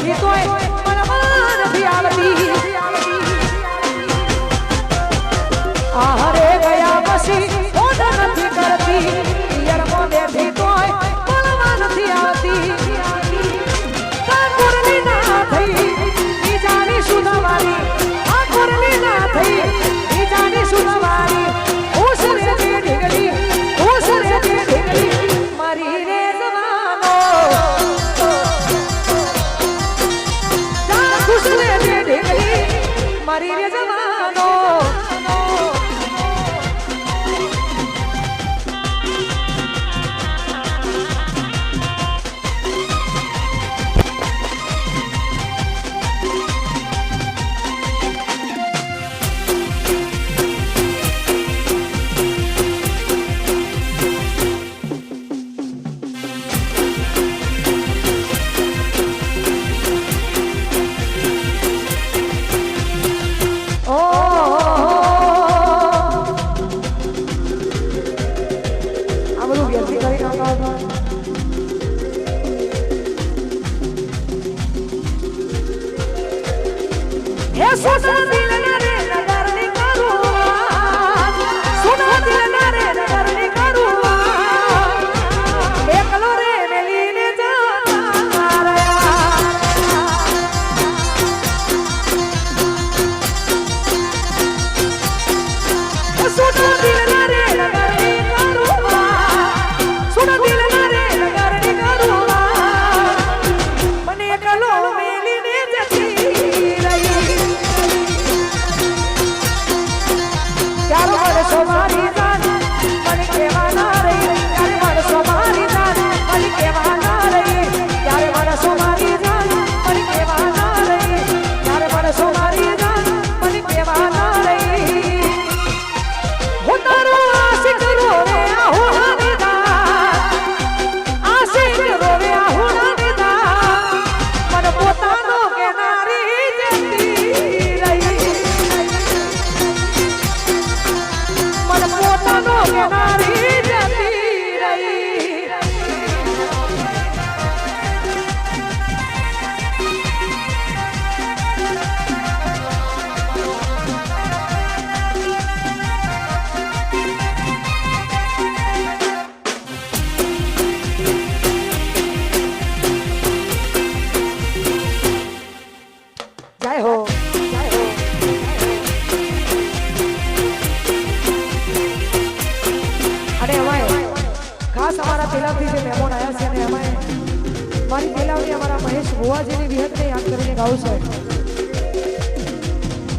બેઠી તોય મનમાં નથી આવતી આહરે ગયા પછી ઓડ નથી કરતી પિયરમાં બેઠી તોય મનમાં નથી આવતી ઠાકોરની ના થઈ બીજાની સુધવારી ઠાકોરની ના થઈ બીજાની સુધવારી ઉસરે દે ઢીકડી ઉસરે દે ઢીકડી મારી રે જવાનો જા ઉસરે દે ઢીકડી મારી રે જવાનો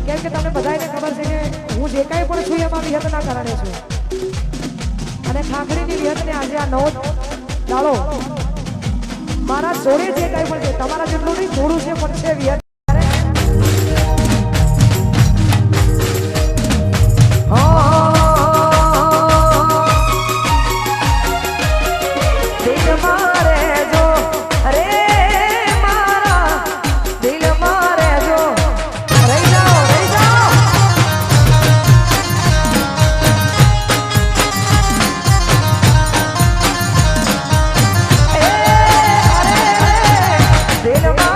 કેમ કે તમને બધાને ખબર છે કે હું જે કાંઈ પણ છું એમાં વિહતના કારણે છું અને ખાખડીની વિહતને આજે આ નવો દાડો મારા જોડે જે કાંઈ પણ છે તમારા જેટલું નહીં થોડું છે પણ છે વિહત Dile